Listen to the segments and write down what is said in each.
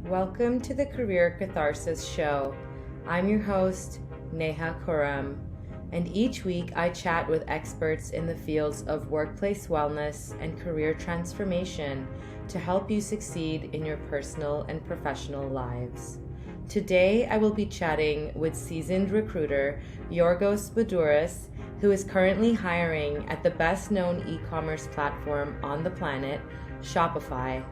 Welcome to the Career Catharsis Show. I'm your host, Neha, and each week I chat with experts in the fields of workplace wellness and career transformation to help you succeed in your personal and professional lives. Today I will be chatting with seasoned recruiter Yiorgos Boudouris, who is currently hiring at the best-known e-commerce platform on the planet, Shopify.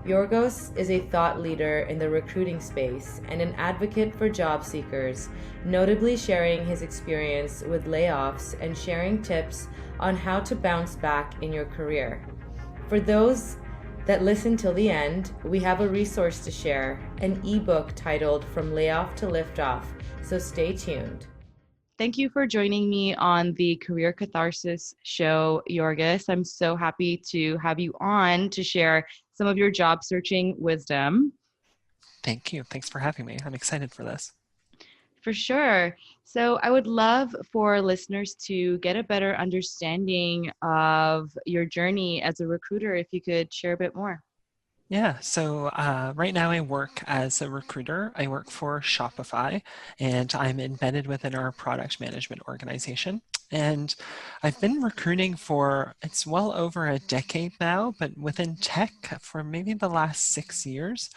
Yiorgos is a thought leader in the recruiting space and an advocate for job seekers, notably sharing his experience with layoffs and sharing tips on how to bounce back in your career. For those that listen till the end, we have a resource to share, an ebook titled From Layoff to Liftoff, so stay tuned. Thank you for joining me on the Career Catharsis Show, Yiorgos. I'm so happy to have you on to share some of your job searching wisdom. Thank you. Thanks for having me. I'm excited for this. For sure. So I would love for listeners to get a better understanding of your journey as a recruiter, if you could share a bit more. Yeah, so right now I work as a recruiter. I work for Shopify, and I'm embedded within our product management organization. And I've been recruiting for, it's well over a decade now, but within tech for maybe the last 6 years.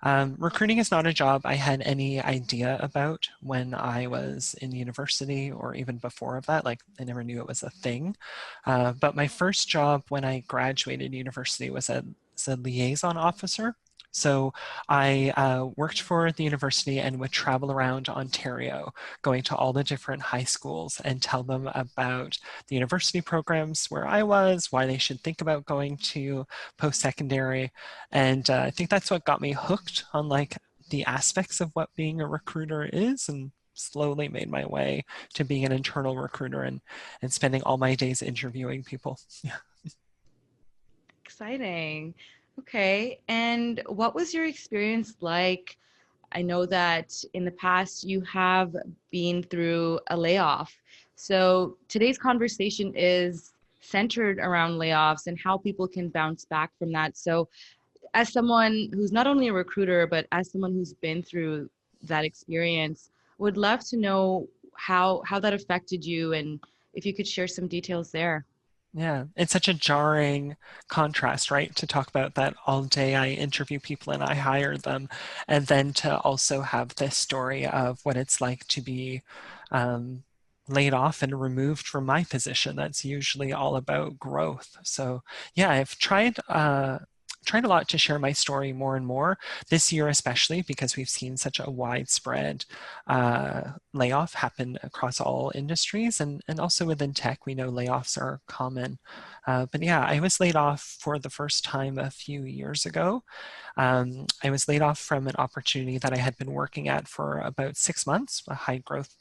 Recruiting is not a job I had any idea about when I was in university or even before of that. Like, I never knew it was a thing. But my first job when I graduated university was as a liaison officer. So I worked for the university and would travel around Ontario, going to all the different high schools and tell them about the university programs where I was, why they should think about going to post-secondary. And I think that's what got me hooked on like the aspects of what being a recruiter is, and slowly made my way to being an internal recruiter and spending all my days interviewing people. Yeah. Exciting. Okay. And what was your experience like? I know that in the past you have been through a layoff. So today's conversation is centered around layoffs and how people can bounce back from that. So, as someone who's not only a recruiter, but as someone who's been through that experience, would love to know how that affected you and if you could share some details there. Yeah, it's such a jarring contrast, right? To talk about that all day I interview people and I hire them, and then to also have this story of what it's like to be um, laid off and removed from my position. That's usually all about growth. So yeah, I've tried a lot to share my story more and more this year, especially because we've seen such a widespread layoff happen across all industries, and also within tech, we know layoffs are common. But yeah, I was laid off for the first time a few years ago. I was laid off from an opportunity that I had been working at for about 6 months, a high growth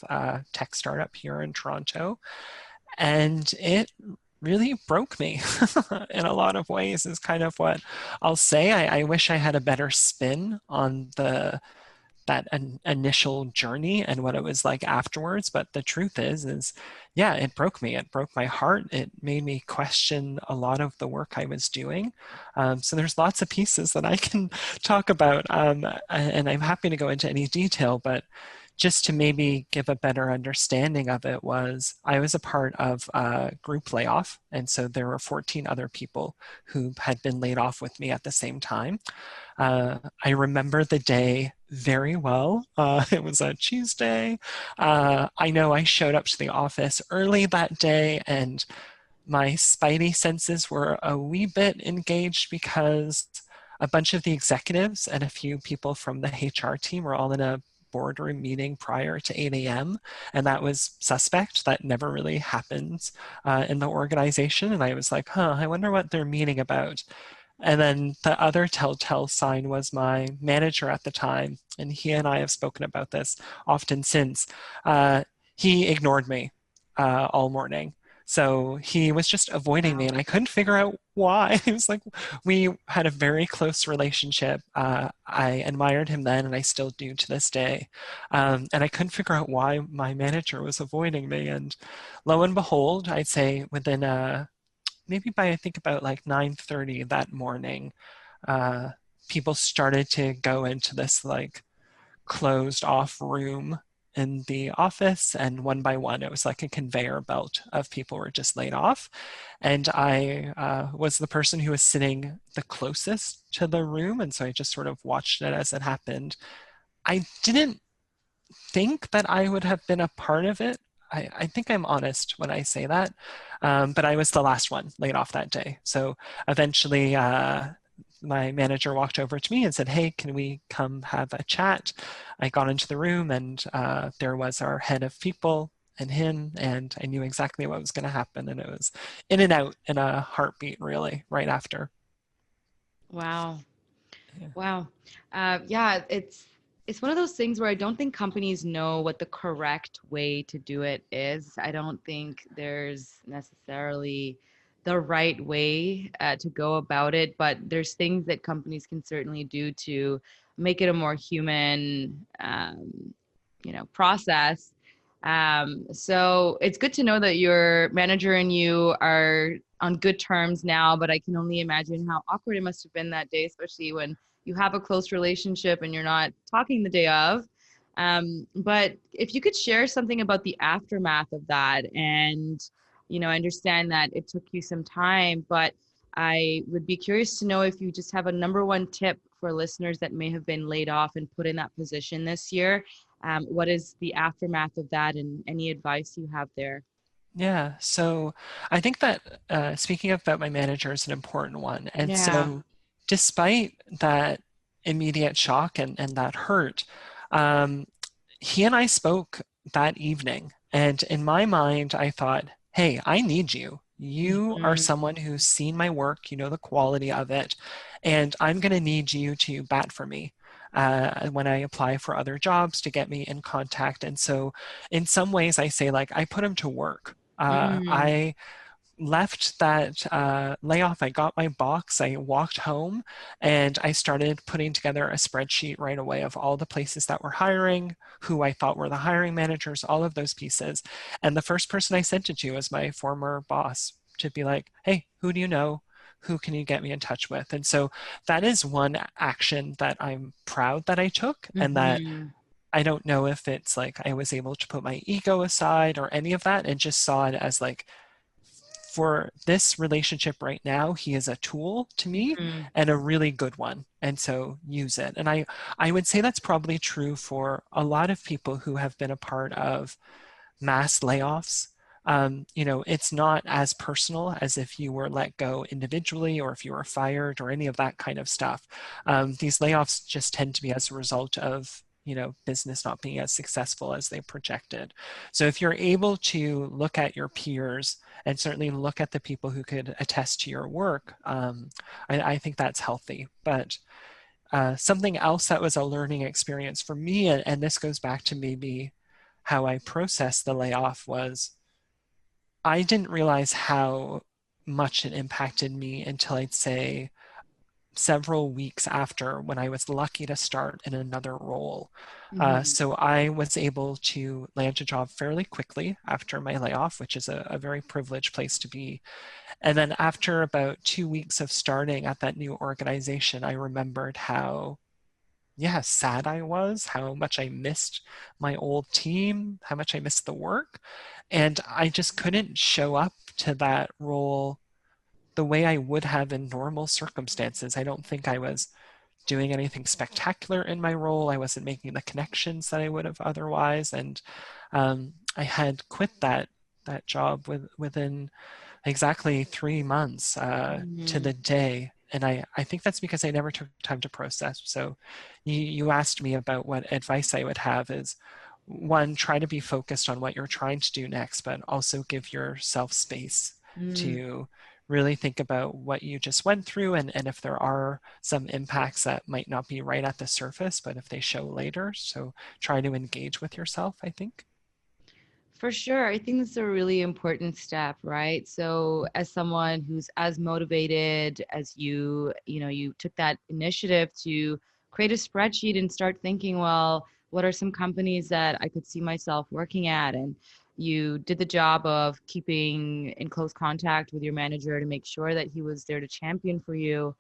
tech startup here in Toronto. And it really broke me in a lot of ways is kind of what I'll say. I wish I had a better spin on that initial journey and what it was like afterwards. But the truth is, yeah, it broke me. It broke my heart. It made me question a lot of the work I was doing. So there's lots of pieces that I can talk about, and I'm happy to go into any detail, but just to maybe give a better understanding of it was I was a part of a group layoff. And so there were 14 other people who had been laid off with me at the same time. I remember the day very well. It was a Tuesday. I know I showed up to the office early that day, and my spidey senses were a wee bit engaged because a bunch of the executives and a few people from the HR team were all in a boardroom meeting prior to 8 a.m. And that was suspect. That never really happens in the organization. And I was like, I wonder what they're meeting about. And then the other telltale sign was my manager at the time, and he and I have spoken about this often since. He ignored me all morning. So he was just avoiding me, Wow. and I couldn't figure out why. It was like we had a very close relationship. I admired him then, and I still do to this day. And I couldn't figure out why my manager was avoiding me. And lo and behold, I'd say within maybe by I think about like 9:30 that morning, uh, people started to go into this like closed off room in the office, and one by one it was like a conveyor belt of people were just laid off, and I was the person who was sitting the closest to the room, and so I just sort of watched it as it happened. I didn't think that I would have been a part of it. I think I'm honest when I say that, but I was the last one laid off that day. So eventually my manager walked over to me and said, "Hey, can we come have a chat?" I got into the room, and there was our head of people and him, and I knew exactly what was going to happen. And it was in and out in a heartbeat, really, right after. Wow. Yeah. Wow. Yeah, it's one of those things where I don't think companies know what the correct way to do it is. I don't think there's necessarily the right way to go about it, but there's things that companies can certainly do to make it a more human, process. So it's good to know that your manager and you are on good terms now, but I can only imagine how awkward it must have been that day, especially when you have a close relationship and you're not talking the day of. But if you could share something about the aftermath of that, and I understand that it took you some time, but I would be curious to know if you just have a number one tip for listeners that may have been laid off and put in that position this year. What is the aftermath of that, and any advice you have there? Yeah, so I think that speaking about my manager is an important one. And Yeah. so, despite that immediate shock and that hurt, um, he and I spoke that evening. And in my mind, I thought, hey, I need you. You are Mhm. someone who's seen my work, you know the quality of it, and I'm going to need you to bat for me when I apply for other jobs to get me in contact. And so, in some ways, I say, like, I put him to work. Mm. I left that layoff. I got my box. I walked home and I started putting together a spreadsheet right away of all the places that were hiring, who I thought were the hiring managers, all of those pieces. And the first person I sent it to was my former boss to be like, hey, who do you know? Who can you get me in touch with? And so that is one action that I'm proud that I took, and that Mhm. I don't know if it's like I was able to put my ego aside or any of that, and just saw it as like, for this relationship right now, he is a tool to me Mhm. and a really good one. And so use it. And I would say that's probably true for a lot of people who have been a part of mass layoffs. It's not as personal as if you were let go individually or if you were fired or any of that kind of stuff. These layoffs just tend to be as a result of business not being as successful as they projected. So if you're able to look at your peers and certainly look at the people who could attest to your work, I think that's healthy. But something else that was a learning experience for me, and this goes back to maybe how I processed the layoff, was I didn't realize how much it impacted me until I'd say several weeks after, when I was lucky to start in another role. Mhm. So I was able to land a job fairly quickly after my layoff, which is a very privileged place to be. And then after about 2 weeks of starting at that new organization, I remembered how, yeah, sad I was, how much I missed my old team, how much I missed the work. And I just couldn't show up to that role the way I would have in normal circumstances. I don't think I was doing anything spectacular in my role. I wasn't making the connections that I would have otherwise. And I had quit that job within exactly 3 months to Mhm. the day. And I think that's because I never took time to process. So you asked me about what advice I would have is, one, try to be focused on what you're trying to do next, but also give yourself space Mm. to really think about what you just went through, and if there are some impacts that might not be right at the surface, but if they show later. So try to engage with yourself, I think. For sure. I think that's a really important step, right? So as someone who's as motivated as you, you took that initiative to create a spreadsheet and start thinking, well, what are some companies that I could see myself working at? And You did the job of keeping in close contact with your manager to make sure that he was there to champion for you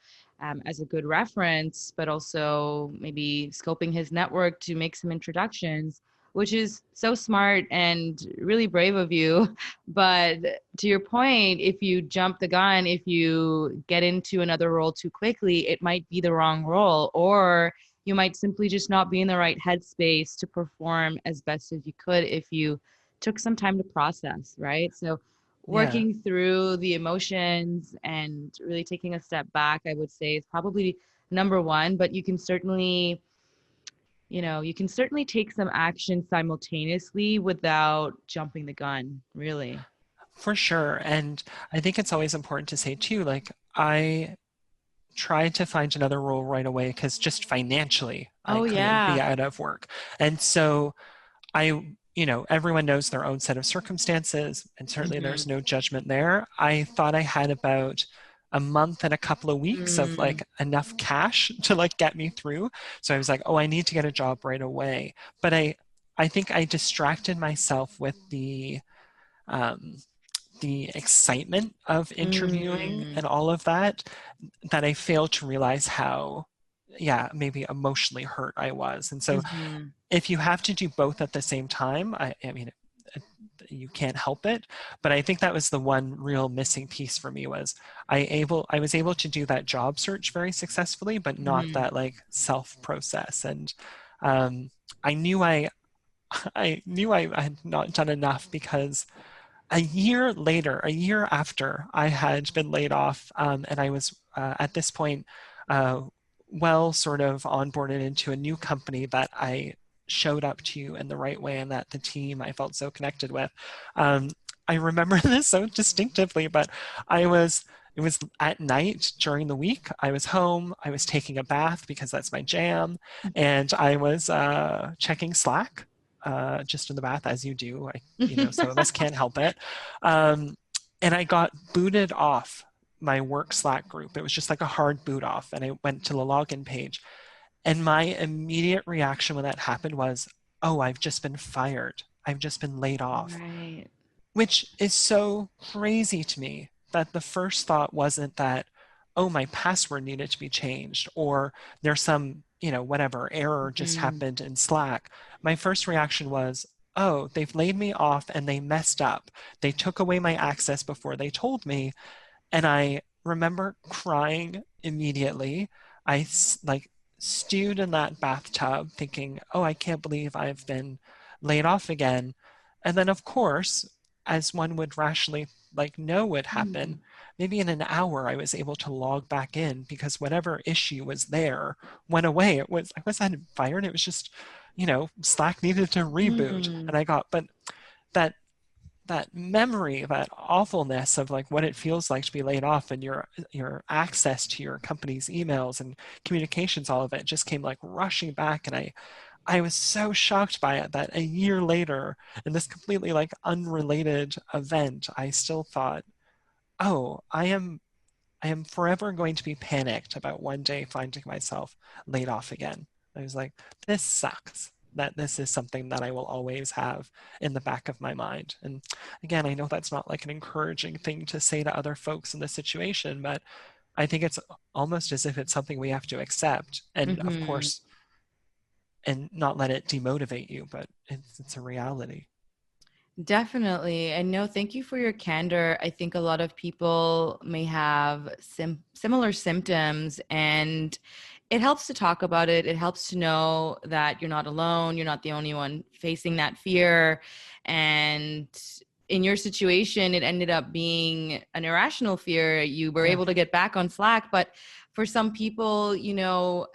as a good reference, but also maybe scoping his network to make some introductions, which is so smart and really brave of you. But to your point, if you jump the gun, if you get into another role too quickly, it might be the wrong role, or you might simply just not be in the right headspace to perform as best as you could if you took some time to process, right? So Yeah, working through the emotions and really taking a step back, I would say, is probably number one, but you can certainly, you can certainly take some action simultaneously without jumping the gun, really. for sure. And I think it's always important to say too, like I tried to find another role right away because just financially I Oh, couldn't be yeah. out of work. And so everyone knows their own set of circumstances, and certainly there's Mm-hmm. no judgment there. I thought I had about a month and a couple of weeks of Mm, like enough cash to like get me through. So I was like, oh, I need to get a job right away. But I think I distracted myself with um, the excitement of interviewing mm, and all of that, that I failed to realize how, yeah, maybe emotionally hurt I was. And so mm-hmm. if you have to do both at the same time, I mean, you can't help it. But I think that was the one real missing piece for me was I was able to do that job search very successfully, but not Mm-hmm. that like self process. And um, I knew I had not done enough because a year later, a year after I had been laid off, and I was at this point uh, well sort of onboarded into a new company that I showed up to in the right way and that the team I felt so connected with. Um, I remember this so distinctively, but it was at night during the week. I was home, I was taking a bath because that's my jam, and I was checking Slack just in the bath as you do. Some of us can't help it. Um, and I got booted off my work Slack group. It was just like a hard boot off. And I went to the login page. And my immediate reaction when that happened was, oh, I've just been fired. I've just been laid off, Right. which is so crazy to me that the first thought wasn't that, oh, my password needed to be changed or there's some, whatever error just Mm-hmm. happened in Slack. My first reaction was, oh, they've laid me off and they messed up. They took away my access before they told me. And I remember crying immediately. Like stewed in that bathtub thinking, oh, I can't believe I've been laid off again. And then, of course, as one would rationally like know would happen, maybe in an hour I was able to log back in because whatever issue was there went away. I wasn't fired. It was just, Slack needed to reboot. Mm-hmm. And but that that memory, that awfulness of like what it feels like to be laid off and your access to your company's emails and communications, all of it just came like rushing back. And I was so shocked by it that a year later, in this completely like unrelated event, I still thought, oh, I am forever going to be panicked about one day finding myself laid off again. I was like, this sucks. That this is something that I will always have in the back of my mind. And again, I know that's not like an encouraging thing to say to other folks in this situation, but I think it's almost as if it's something we have to accept. And of Mm-hmm. course, and not let it demotivate you, but it's a reality. Definitely. And no, thank you for your candor. I think a lot of people may have similar symptoms, and it helps to talk about it. It helps to know that you're not alone. You're not the only one facing that fear. And in your situation, it ended up being an irrational fear. You were Yeah. able to get back on Slack. But for some people, maybe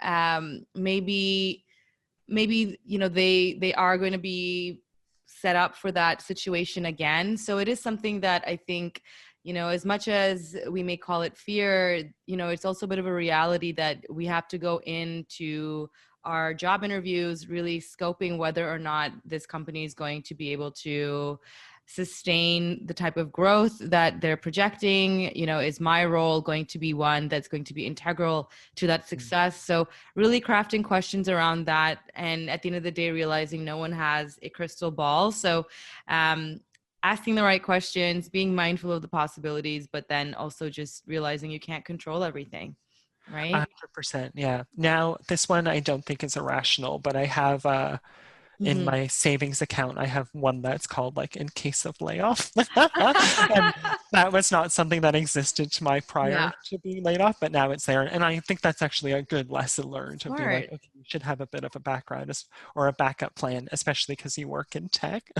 they are going to be set up for that situation again. So it is something that I think, as much as we may call it fear, it's also a bit of a reality that we have to go into our job interviews really scoping whether or not this company is going to be able to sustain the type of growth that they're projecting. Is my role going to be one that's going to be integral to that success? So really crafting questions around that, and at the end of the day realizing no one has a crystal ball. So asking the right questions, being mindful of the possibilities, but then also just realizing you can't control everything, right? 100%. Yeah. Now, this one I don't think is irrational, but I have in Mm-hmm. my savings account, I have one that's called like in case of layoff. And that was not something that existed to my Yeah, prior to being laid off, but now it's there. And I think that's actually a good lesson learned to be like, smart. okay, you should have a bit of a background or a backup plan, especially because you work in tech.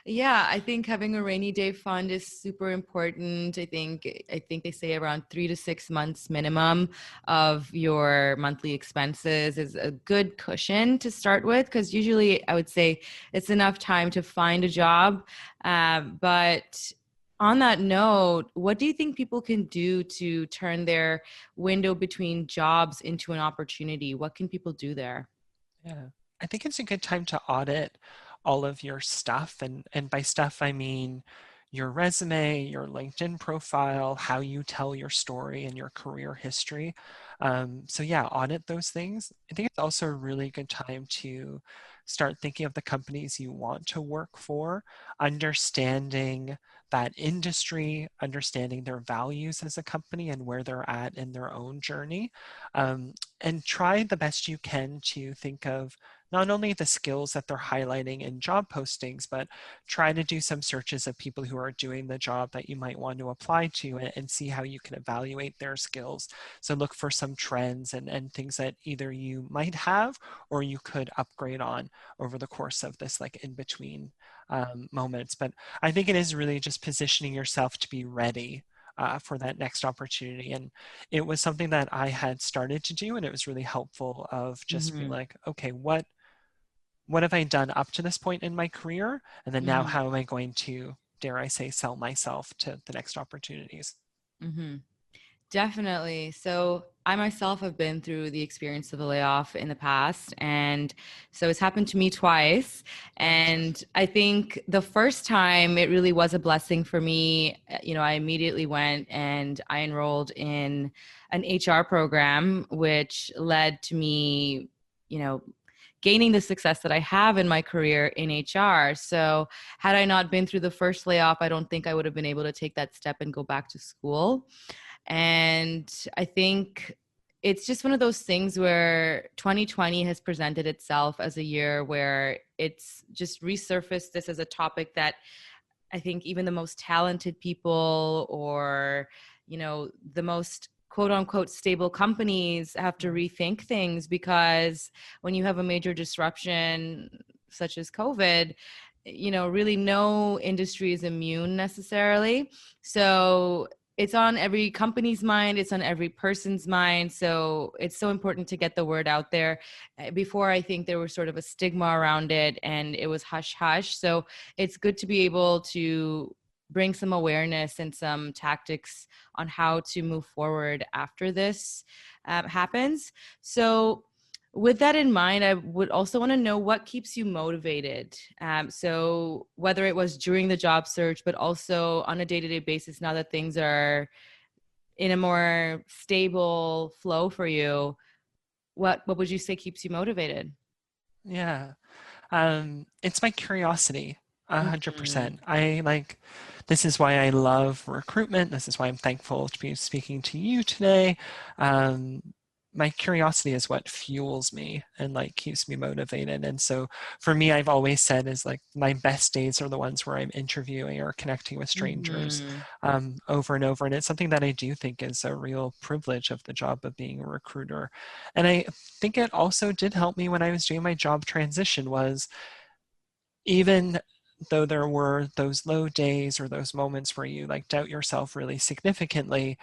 Yeah, I think having a rainy day fund is super important. I think they say around 3 to 6 months minimum of your monthly expenses is a good cushion to start with, because usually I would say it's enough time to find a job. But on that note, what do you think people can do to turn their window between jobs into an opportunity? What can people do there? Yeah. I think it's a good time to audit all of your stuff. And by stuff, I mean your resume, your LinkedIn profile, how you tell your story and your career history. So, yeah, audit those things. I think it's also a really good time to start thinking of the companies you want to work for, understanding that industry, understanding their values as a company and where they're at in their own journey. And try the best you can to think of not only the skills that they're highlighting in job postings, but try to do some searches of people who are doing the job that you might want to apply to and see how you can evaluate their skills. So look for some trends and things that either you might have or you could upgrade on over the course of this like in between moments. But I think it is really just positioning yourself to be ready for that next opportunity. And it was something that I had started to do, and it was really helpful of just being Mm-hmm. like, okay, what have I done up to this point in my career? And then now Mm-hmm. how am I going to, dare I say, sell myself to the next opportunities? Mm-hmm. Definitely. So I myself have been through the experience of a layoff in the past. And so it's happened to me twice. And I think the first time it really was a blessing for me. I immediately went and I enrolled in an HR program, which led to me, you know, gaining the success that I have in my career in HR. So had I not been through the first layoff, I don't think I would have been able to take that step and go back to school. And I think it's just one of those things where 2020 has presented itself as a year where it's just resurfaced this as a topic that I think even the most talented people or, the most quote unquote stable companies have to rethink things, because when you have a major disruption such as COVID, really no industry is immune necessarily. So it's on every company's mind, it's on every person's mind. So it's so important to get the word out there. Before, I think there was sort of a stigma around it and it was hush hush. So it's good to be able to bring some awareness and some tactics on how to move forward after this happens. So with that in mind, I would also want to know what keeps you motivated. So whether it was during the job search, but also on a day-to-day basis, now that things are in a more stable flow for you, what would you say keeps you motivated? Yeah. It's my curiosity, Mhm. 100%. This is why I love recruitment. This is why I'm thankful to be speaking to you today. Um, my curiosity is what fuels me and like keeps me motivated. And so for me, I've always said is like my best days are the ones where I'm interviewing or connecting with strangers Mhm. over and over. And it's something that I do think is a real privilege of the job of being a recruiter. And I think it also did help me when I was doing my job transition was even though there were those low days or those moments where you like doubt yourself really significantly,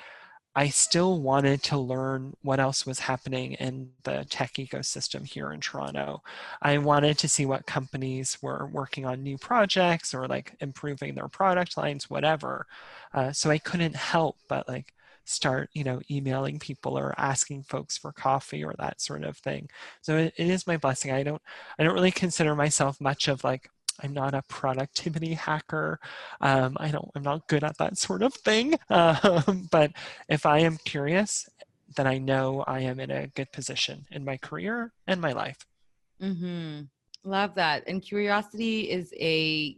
I still wanted to learn what else was happening in the tech ecosystem here in Toronto. I wanted to see what companies were working on new projects or like improving their product lines, whatever. So I couldn't help but like start, emailing people or asking folks for coffee or that sort of thing. So it is my blessing. I don't really consider myself much of like I'm not a productivity hacker. I'm not good at that sort of thing. But if I am curious, then I know I am in a good position in my career and my life. Mm-hmm. Love that. And curiosity is a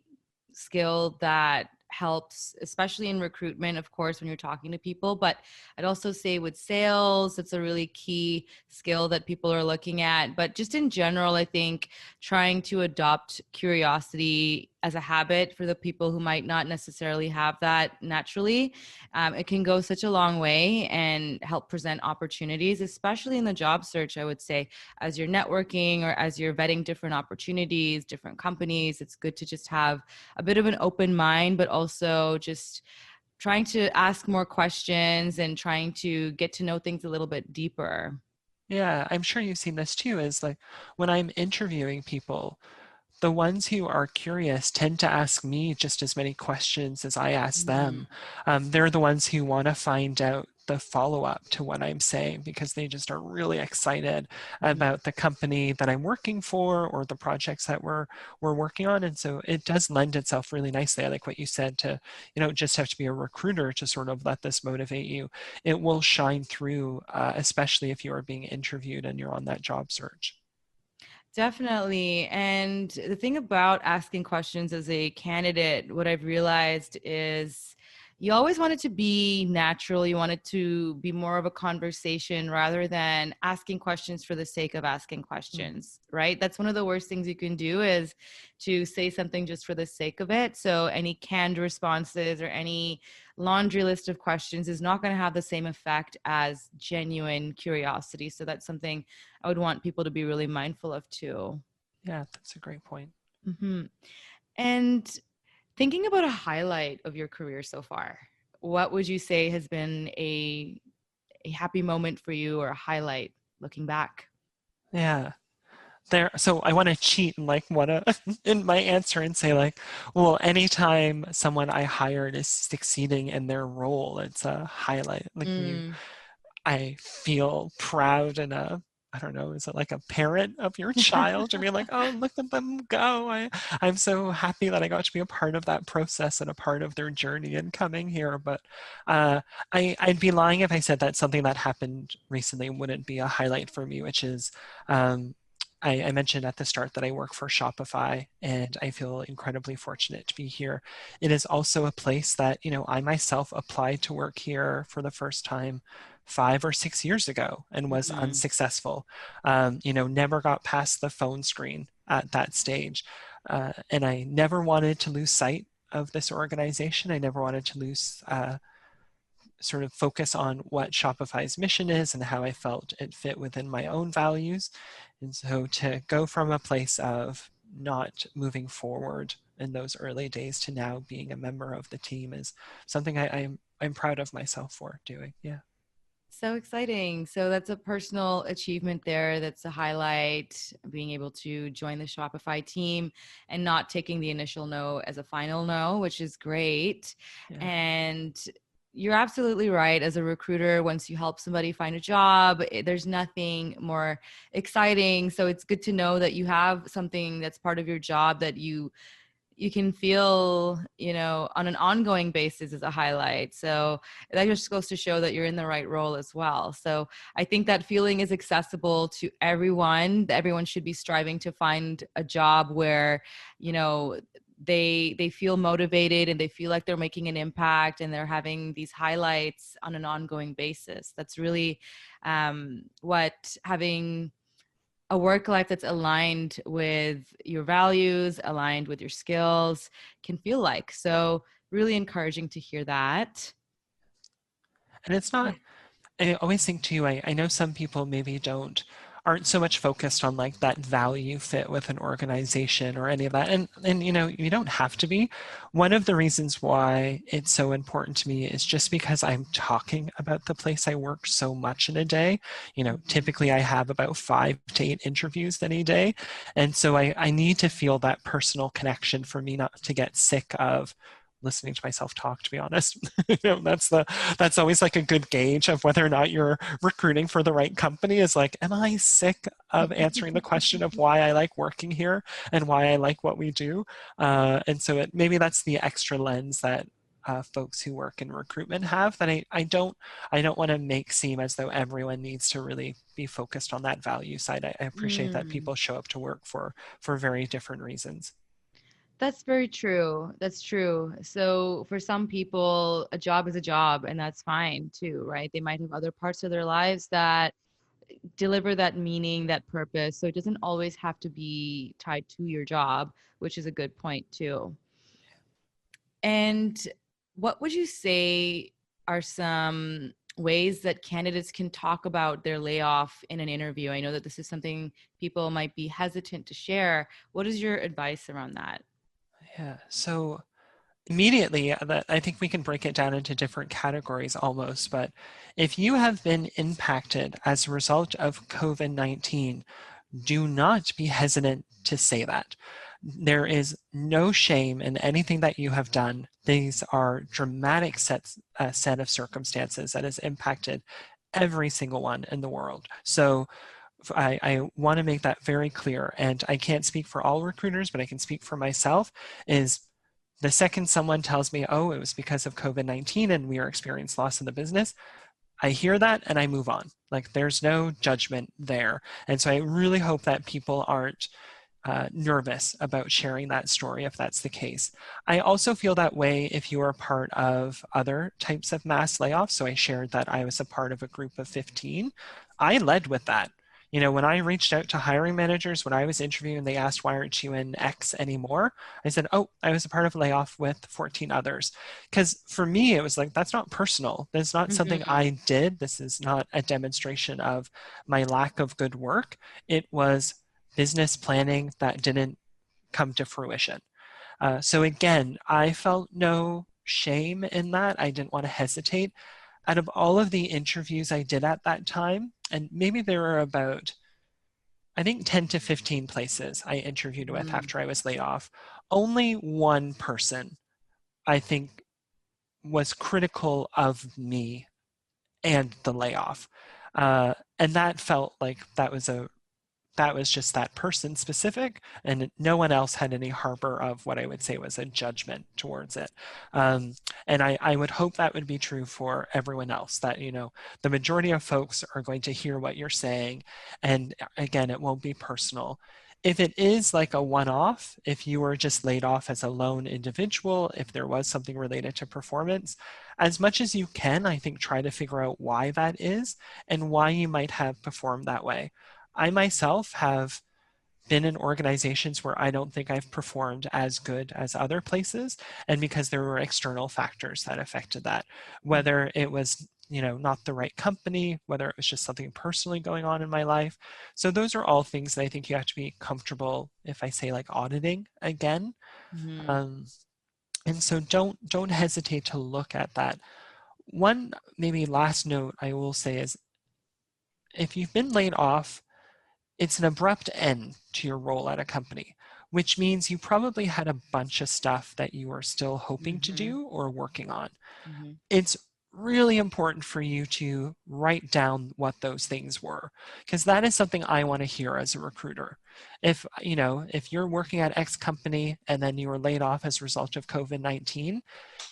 skill that helps, especially in recruitment, of course, when you're talking to people. But I'd also say with sales, it's a really key skill that people are looking at. But just in general, I think trying to adopt curiosity as a habit for the people who might not necessarily have that naturally, it can go such a long way and help present opportunities, especially in the job search, I would say, as you're networking or as you're vetting different opportunities, different companies. It's good to just have a bit of an open mind, but also just trying to ask more questions and trying to get to know things a little bit deeper. Yeah, I'm sure you've seen this too, is like when I'm interviewing people, the ones who are curious tend to ask me just as many questions as I ask them. They're the ones who want to find out the follow-up to what I'm saying because they just are really excited about the company that I'm working for or the projects that we're working on. And so it does lend itself really nicely. I like what you said to, you don't just have to be a recruiter to sort of let this motivate you. It will shine through, especially if you are being interviewed and you're on that job search. Definitely. And the thing about asking questions as a candidate, what I've realized is you always want it to be natural. You want it to be more of a conversation rather than asking questions for the sake of asking questions, right? That's one of the worst things you can do is to say something just for the sake of it. So any canned responses or any laundry list of questions is not going to have the same effect as genuine curiosity. So that's something I would want people to be really mindful of too. Yeah, that's a great point. Mm-hmm. And thinking about a highlight of your career so far, what would you say has been a happy moment for you or a highlight looking back? Yeah. So I want to cheat and like want to in my answer and say like, well, anytime someone I hired is succeeding in their role, it's a highlight. Like I feel proud and I don't know, is it like a parent of your child? And you're like, oh, look at them go. I'm so happy that I got to be a part of that process and a part of their journey in coming here. But I'd be lying if I said that something that happened recently wouldn't be a highlight for me, which is I mentioned at the start that I work for Shopify and I feel incredibly fortunate to be here. It is also a place that, I myself applied to work here for the first time 5 or 6 years ago and was unsuccessful. Never got past the phone screen at that stage. And I never wanted to lose sight of this organization. I never wanted to lose sort of focus on what Shopify's mission is and how I felt it fit within my own values. And so to go from a place of not moving forward in those early days to now being a member of the team is something I'm proud of myself for doing. Yeah. So exciting. So that's a personal achievement there. That's a highlight, being able to join the Shopify team and not taking the initial no as a final no, which is great. Yeah. And you're absolutely right. As a recruiter, once you help somebody find a job, there's nothing more exciting. So it's good to know that you have something that's part of your job that you can feel, on an ongoing basis as a highlight. So that just goes to show that you're in the right role as well. So I think that feeling is accessible to everyone. Everyone should be striving to find a job where, they feel motivated and they feel like they're making an impact and they're having these highlights on an ongoing basis. That's really what having a work life that's aligned with your values, aligned with your skills can feel like. So really encouraging to hear that. And it's not, I always think too, I know some people maybe aren't so much focused on like that value fit with an organization or any of that. And you don't have to be. One of the reasons why it's so important to me is just because I'm talking about the place I work so much in a day. Typically I have about 5 to 8 interviews in a day. And so I need to feel that personal connection for me not to get sick of listening to myself talk, to be honest. That's always like a good gauge of whether or not you're recruiting for the right company is like, am I sick of answering the question of why I like working here and why I like what we do? And so maybe that's the extra lens that folks who work in recruitment have that I don't want to make seem as though everyone needs to really be focused on that value side. I appreciate that people show up to work for very different reasons. That's very true. That's true. So for some people, a job is a job, and that's fine too, right? They might have other parts of their lives that deliver that meaning, that purpose. So it doesn't always have to be tied to your job, which is a good point too. And what would you say are some ways that candidates can talk about their layoff in an interview? I know that this is something people might be hesitant to share. What is your advice around that? Yeah. So immediately, that I think we can break it down into different categories almost. But if you have been impacted as a result of COVID-19, do not be hesitant to say that. There is no shame in anything that you have done. These are dramatic set of circumstances that has impacted every single one in the world. So I want to make that very clear. And I can't speak for all recruiters, but I can speak for myself, is the second someone tells me, oh, it was because of COVID-19 and we are experiencing loss in the business, I hear that and I move on. Like there's no judgment there. And so I really hope that people aren't nervous about sharing that story if that's the case. I also feel that way if you are part of other types of mass layoffs. So I shared that I was a part of a group of 15. I led with that. You know, when I reached out to hiring managers, when I was interviewing, they asked, why aren't you in X anymore? I said, oh, I was a part of a layoff with 14 others. Because for me, it was like, that's not personal. That's not something I did. This is not a demonstration of my lack of good work. It was business planning that didn't come to fruition. So again, I felt no shame in that. I didn't want to hesitate. Out of all of the interviews I did at that time, and maybe there were about, I think 10 to 15 places I interviewed with after I was laid off, only one person I think was critical of me and the layoff. And that felt like that was just that person specific, and no one else had any harbor of what I would say was a judgment towards it. And I would hope that would be true for everyone else, that, you know, the majority of folks are going to hear what you're saying. And again, it won't be personal. If it is like a one-off, if you were just laid off as a lone individual, if there was something related to performance, as much as you can, I think try to figure out why that is and why you might have performed that way. I myself have been in organizations where I don't think I've performed as good as other places, and because there were external factors that affected that, whether it was, you know, not the right company, whether it was just something personally going on in my life. So those are all things that I think you have to be comfortable, if I say, like auditing again. And so don't hesitate to look at that. One maybe last note I will say is, if you've been laid off, it's an abrupt end to your role at a company, which means you probably had a bunch of stuff that you were still hoping to do or working on. It's really important for you to write down what those things were, because that is something I want to hear as a recruiter. If, you know, if you're working at X company and then you were laid off as a result of COVID-19,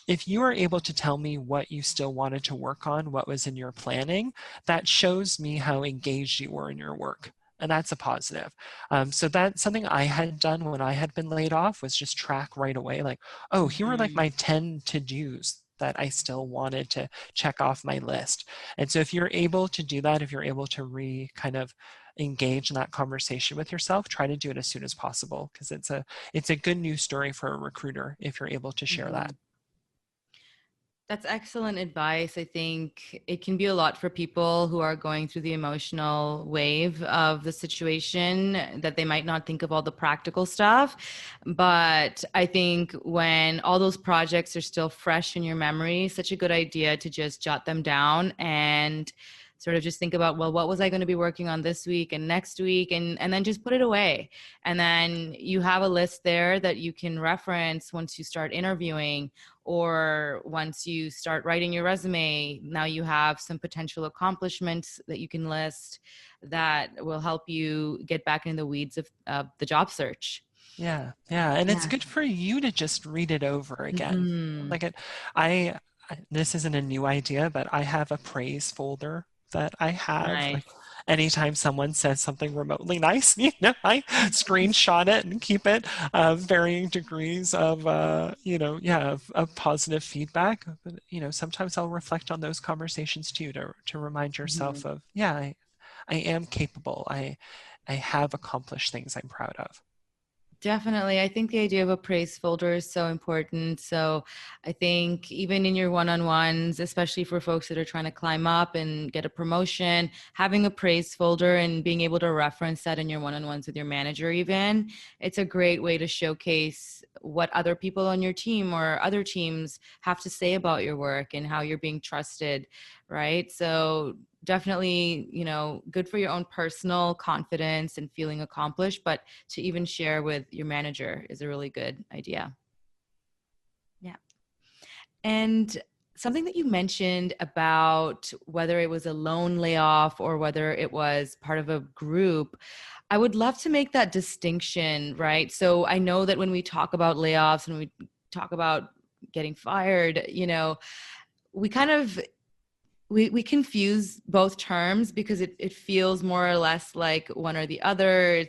if you are able to tell me what you still wanted to work on, what was in your planning, that shows me how engaged you were in your work. And that's a positive. So that's something I had done when I had been laid off, was just track right away, like, oh, here are like my 10 to-dos that I still wanted to check off my list. And so if you're able to do that, if you're able to kind of engage in that conversation with yourself, try to do it as soon as possible, because it's a good news story for a recruiter if you're able to share that. That's excellent advice. I think it can be a lot for people who are going through the emotional wave of the situation, that they might not think of all the practical stuff. But I think when all those projects are still fresh in your memory, such a good idea to just jot them down and sort of just think about, well, what was I going to be working on this week and next week, and then just put it away. And then you have a list there that you can reference once you start interviewing, or once you start writing your resume. Now you have some potential accomplishments that you can list that will help you get back in the weeds of the job search. Yeah. And it's good for you to just read it over again. Like this isn't a new idea, but I have a praise folder that I have. Nice. anytime someone says something remotely nice, I screenshot it and keep it, varying degrees of, of positive feedback. But, sometimes I'll reflect on those conversations too, to remind yourself of, I am capable. I have accomplished things I'm proud of. Definitely. I think the idea of a praise folder is so important. So I think even in your one-on-ones, especially for folks that are trying to climb up and get a promotion, having a praise folder and being able to reference that in your one-on-ones with your manager even, it's a great way to showcase what other people on your team or other teams have to say about your work and how you're being trusted, right? So definitely, good for your own personal confidence and feeling accomplished, but to even share with your manager is a really good idea. Yeah. And something that you mentioned about whether it was a lone layoff or whether it was part of a group, I would love to make that distinction, right? So I know that when we talk about layoffs and we talk about getting fired, we kind of we confuse both terms because it feels more or less like one or the other.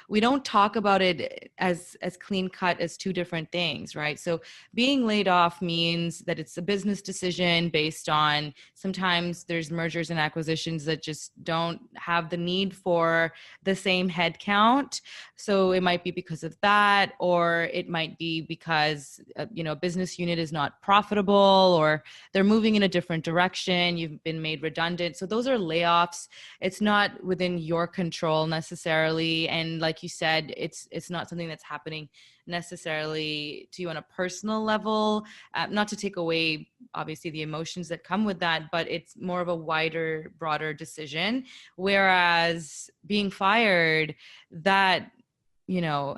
We don't talk about it as clean cut as two different things, right? So being laid off means that it's a business decision based on, sometimes there's mergers and acquisitions that just don't have the need for the same head count. So it might be because of that, or it might be because a business unit is not profitable, or they're moving in a different direction. You've been made redundant. So those are layoffs. It's not within your control necessarily. And like you said, it's not something that's happening necessarily to you on a personal level, not to take away obviously the emotions that come with that, but it's more of a wider, broader decision. Whereas being fired, that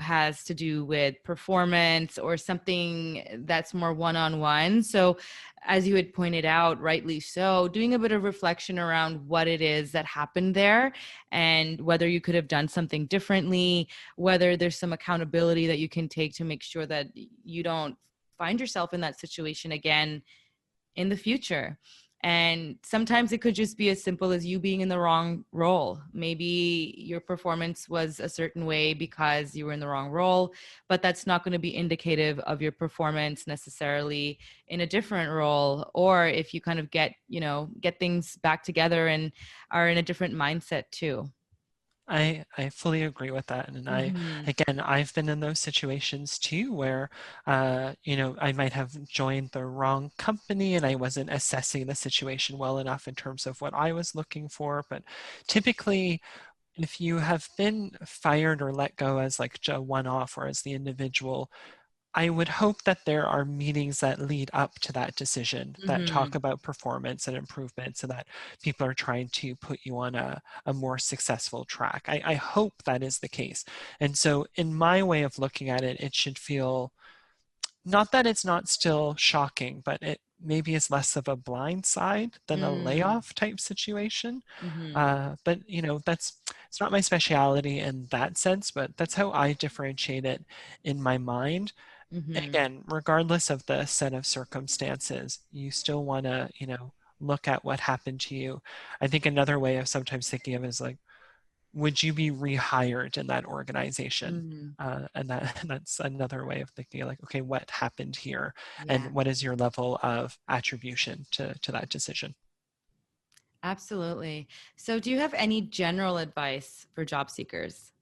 has to do with performance or something that's more one-on-one. So as you had pointed out, rightly so, doing a bit of reflection around what it is that happened there and whether you could have done something differently, whether there's some accountability that you can take to make sure that you don't find yourself in that situation again in the future. And sometimes it could just be as simple as you being in the wrong role. Maybe your performance was a certain way because you were in the wrong role, but that's not going to be indicative of your performance necessarily in a different role. Or if you kind of get things back together and are in a different mindset too. I fully agree with that. And I've been in those situations too, where, I might have joined the wrong company and I wasn't assessing the situation well enough in terms of what I was looking for. But typically, if you have been fired or let go as like a one-off or as the individual, I would hope that there are meetings that lead up to that decision that talk about performance and improvement so that people are trying to put you on a more successful track. I hope that is the case. And so in my way of looking at it, it should feel, not that it's not still shocking, but it maybe is less of a blind side than a layoff type situation. But it's not my specialty in that sense, but that's how I differentiate it in my mind. Again, regardless of the set of circumstances, you still want to, look at what happened to you. I think another way of sometimes thinking of it is like, would you be rehired in that organization? And that's another way of thinking like, okay, what happened here? And what is your level of attribution to that decision? Absolutely. So do you have any general advice for job seekers?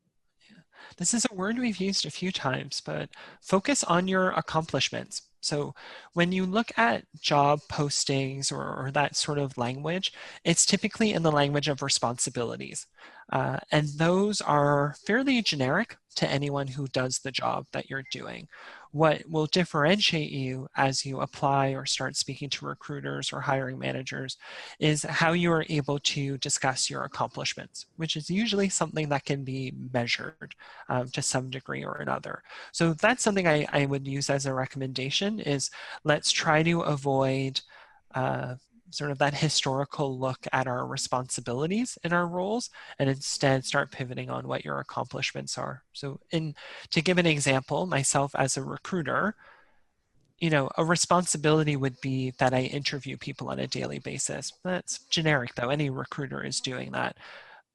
This is a word we've used a few times, but focus on your accomplishments. So when you look at job postings or that sort of language, it's typically in the language of responsibilities. And those are fairly generic to anyone who does the job that you're doing. What will differentiate you as you apply or start speaking to recruiters or hiring managers is how you are able to discuss your accomplishments, which is usually something that can be measured to some degree or another. So that's something I would use as a recommendation is let's try to avoid sort of that historical look at our responsibilities in our roles and instead start pivoting on what your accomplishments are. So to give an example, myself as a recruiter, a responsibility would be that I interview people on a daily basis. That's generic, though. Any recruiter is doing that.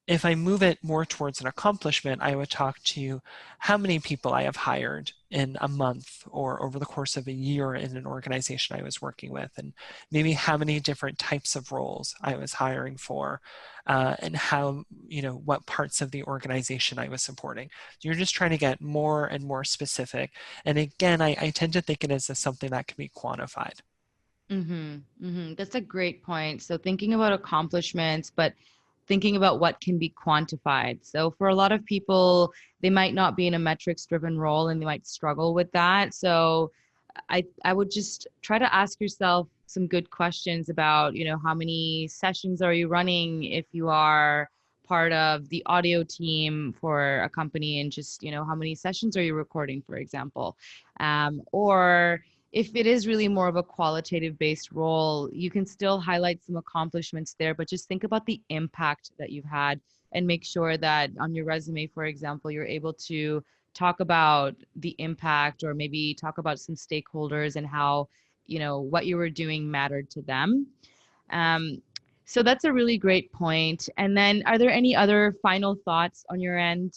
If I move it more towards an accomplishment, I would talk to how many people I have hired in a month or over the course of a year in an organization I was working with, and maybe how many different types of roles I was hiring for, and how, what parts of the organization I was supporting. You're just trying to get more and more specific. And again, I tend to think it as something that can be quantified. That's a great point. So thinking about accomplishments, but thinking about what can be quantified. So for a lot of people, they might not be in a metrics driven role and they might struggle with that. So I would just try to ask yourself some good questions about, how many sessions are you running if you are part of the audio team for a company, and just, how many sessions are you recording, for example? Or if it is really more of a qualitative based role, you can still highlight some accomplishments there, but just think about the impact that you've had and make sure that on your resume, for example, you're able to talk about the impact, or maybe talk about some stakeholders and how, what you were doing mattered to them. So that's a really great point. And then are there any other final thoughts on your end?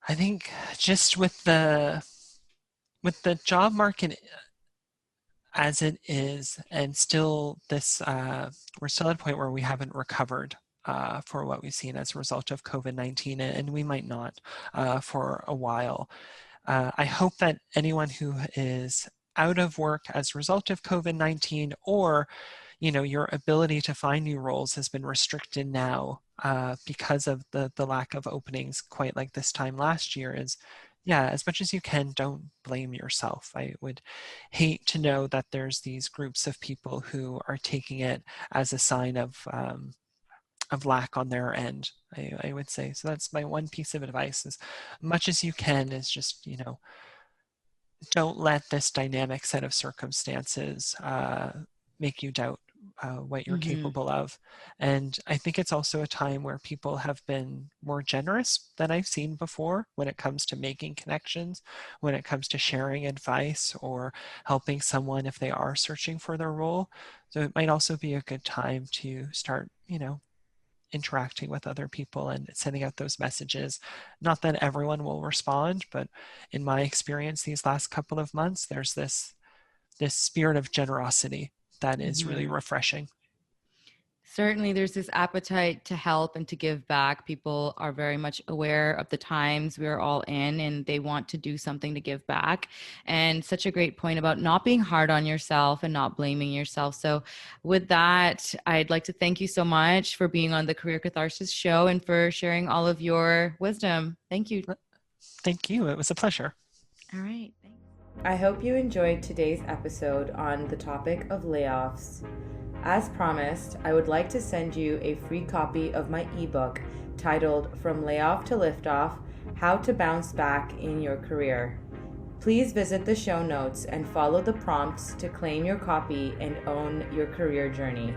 I think just with the job market as it is, and still this, we're still at a point where we haven't recovered for what we've seen as a result of COVID-19, and we might not for a while. I hope that anyone who is out of work as a result of COVID-19, or your ability to find new roles has been restricted now because of the lack of openings quite like this time last year, is as much as you can, don't blame yourself. I would hate to know that there's these groups of people who are taking it as a sign of lack on their end, I would say. So that's my one piece of advice: as much as you can, is just, don't let this dynamic set of circumstances make you doubt what you're capable of. And I think it's also a time where people have been more generous than I've seen before when it comes to making connections, when it comes to sharing advice or helping someone if they are searching for their role. So it might also be a good time to start, interacting with other people and sending out those messages. Not that everyone will respond, but in my experience these last couple of months, there's this spirit of generosity that is really refreshing. Certainly, there's this appetite to help and to give back. People are very much aware of the times we're all in, and they want to do something to give back. And such a great point about not being hard on yourself and not blaming yourself. So with that, I'd like to thank you so much for being on the Career Catharsis show and for sharing all of your wisdom. Thank you. Thank you. It was a pleasure. All right. Thanks. I hope you enjoyed today's episode on the topic of layoffs. As promised, I would like to send you a free copy of my ebook titled From Layoff to Liftoff: How to Bounce Back in Your Career. Please visit the show notes and follow the prompts to claim your copy and own your career journey.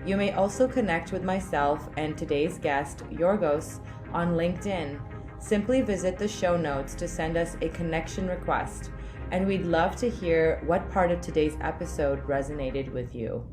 You may also connect with myself and today's guest, Yiorgos, on LinkedIn. Simply visit the show notes to send us a connection request, and we'd love to hear what part of today's episode resonated with you.